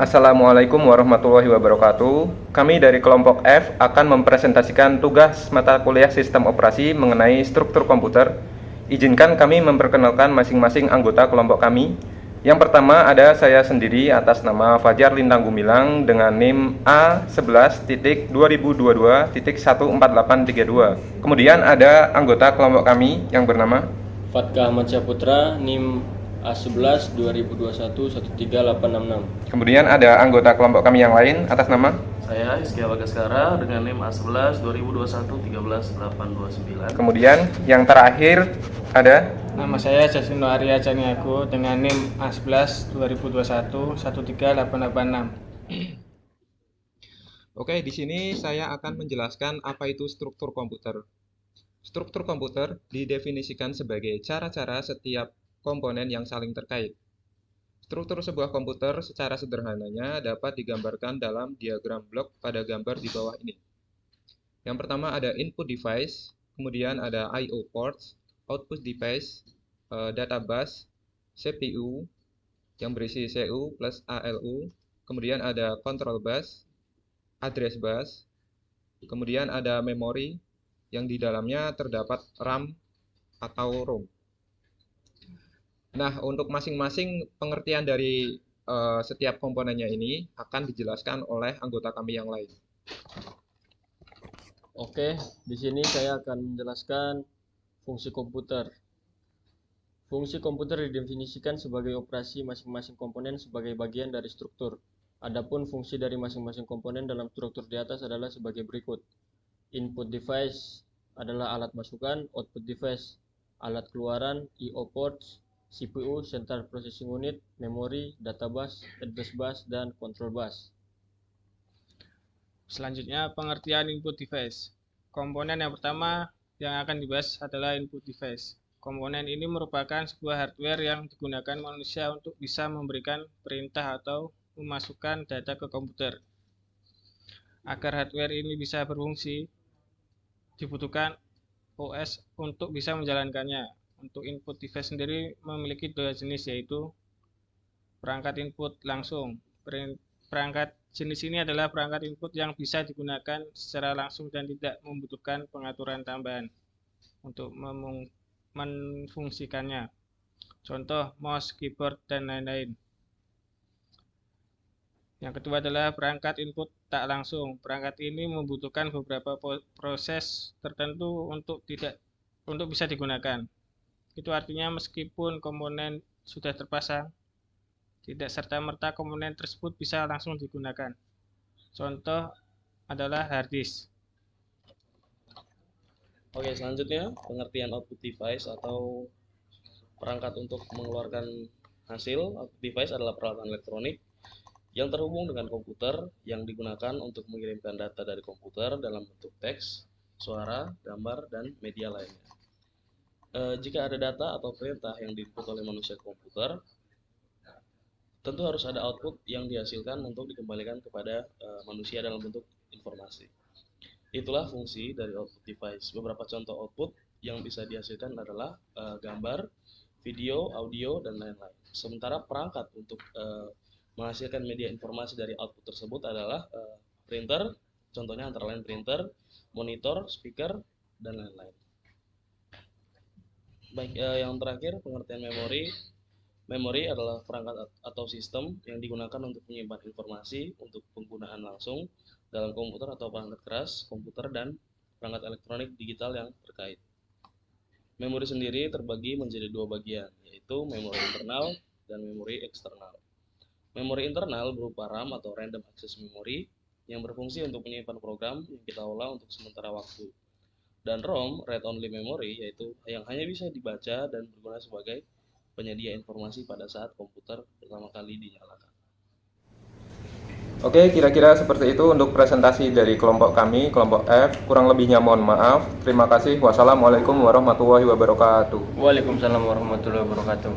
Assalamualaikum warahmatullahi wabarakatuh. Kami dari kelompok F akan mempresentasikan tugas mata kuliah Sistem Operasi mengenai struktur komputer. Izinkan kami memperkenalkan masing-masing anggota kelompok kami. Yang pertama ada saya sendiri atas nama Fajar Lintang Gumilang dengan NIM A11.2022.14832. Kemudian ada anggota kelompok kami yang bernama Fatkah Ahmad Syaputra, NIM A11 2021 13866. Kemudian ada anggota kelompok kami yang lain atas nama Saya Hizkia Bagaskara dengan NIM A11 2021 13829. Kemudian yang terakhir ada Nama saya Jasino Arya Caniago dengan NIM A11 2021 13886. Oke, di sini saya akan menjelaskan apa itu struktur komputer. Struktur komputer didefinisikan sebagai cara-cara setiap komponen yang saling terkait. Struktur sebuah komputer secara sederhananya dapat digambarkan dalam diagram blok pada gambar di bawah ini. Yang pertama ada input device, kemudian ada I/O ports, output device, data bus, CPU yang berisi CU plus ALU, kemudian ada control bus, address bus, kemudian ada memori yang di dalamnya terdapat RAM atau ROM. Nah, untuk masing-masing pengertian dari setiap komponennya ini akan dijelaskan oleh anggota kami yang lain. Oke, di sini saya akan menjelaskan fungsi komputer. Fungsi komputer didefinisikan sebagai operasi masing-masing komponen sebagai bagian dari struktur. Adapun fungsi dari masing-masing komponen dalam struktur di atas adalah sebagai berikut. Input device adalah alat masukan, output device alat keluaran, I/O ports, CPU, Central Processing Unit, memori, data bus, address bus, dan control bus. Selanjutnya pengertian input device. Komponen yang pertama yang akan dibahas adalah input device. Komponen ini merupakan sebuah hardware yang digunakan manusia untuk bisa memberikan perintah atau memasukkan data ke komputer. Agar hardware ini bisa berfungsi, dibutuhkan OS untuk bisa menjalankannya. Untuk input device sendiri memiliki dua jenis, yaitu perangkat input langsung. Perangkat jenis ini adalah perangkat input yang bisa digunakan secara langsung dan tidak membutuhkan pengaturan tambahan untuk memfungsikannya. Contoh mouse, keyboard, dan lain-lain. Yang kedua adalah perangkat input tak langsung. Perangkat ini membutuhkan beberapa proses tertentu untuk bisa digunakan. Itu artinya meskipun komponen sudah terpasang, tidak serta-merta komponen tersebut bisa langsung digunakan. Contoh adalah hard disk. Oke, selanjutnya pengertian output device atau perangkat untuk mengeluarkan hasil. Output device adalah peralatan elektronik yang terhubung dengan komputer yang digunakan untuk mengirimkan data dari komputer dalam bentuk teks, suara, gambar, dan media lainnya. Jika ada data atau perintah yang diinput oleh manusia ke komputer, tentu harus ada output yang dihasilkan untuk dikembalikan kepada manusia dalam bentuk informasi. Itulah fungsi dari output device. Beberapa contoh output yang bisa dihasilkan adalah gambar, video, audio, dan lain-lain. Sementara perangkat untuk menghasilkan media informasi dari output tersebut adalah printer, contohnya antara lain printer, monitor, speaker, dan lain-lain. Baik, yang terakhir pengertian memori. Memori adalah perangkat atau sistem yang digunakan untuk menyimpan informasi untuk penggunaan langsung dalam komputer atau perangkat keras, komputer, dan perangkat elektronik digital yang terkait. Memori sendiri terbagi menjadi dua bagian, yaitu memori internal dan memori eksternal. Memori internal berupa RAM atau Random Access Memory yang berfungsi untuk menyimpan program yang kita olah untuk sementara waktu. Dan ROM, Read Only Memory, yaitu yang hanya bisa dibaca dan berguna sebagai penyedia informasi pada saat komputer pertama kali dinyalakan. Oke, kira-kira seperti itu untuk presentasi dari kelompok kami, kelompok F. Kurang lebihnya mohon maaf. Terima kasih. Wassalamualaikum warahmatullahi wabarakatuh. Waalaikumsalam warahmatullahi wabarakatuh.